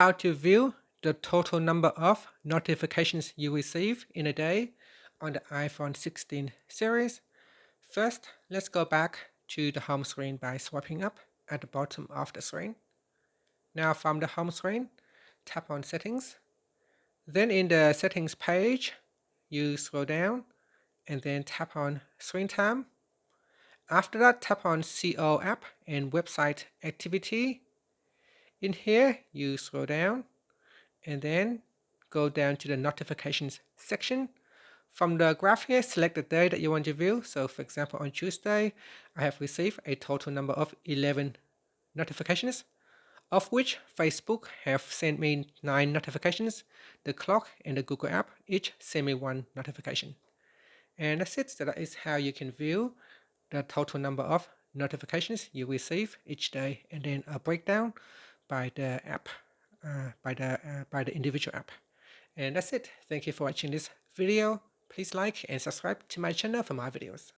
How to view the total number of notifications you receive in a day on the iPhone 16 series. First, let's go back to the home screen by swiping up at the bottom of the screen. Now from the home screen, tap on Settings. Then in the Settings page, you scroll down and then tap on Screen Time. After that, tap on CO App and Website Activity. In here, you scroll down and then go down to the Notifications section. From the graph here, select the day that you want to view. So for example, on Tuesday, I have received a total number of 11 notifications, of which Facebook have sent me 9 notifications. The clock and the Google app each send me 1 notification. And that's it. So that is how you can view the total number of notifications you receive each day, and then a breakdown by the app, by the individual app. And that's it. Thank you for watching this video. Please like and subscribe to my channel for more videos.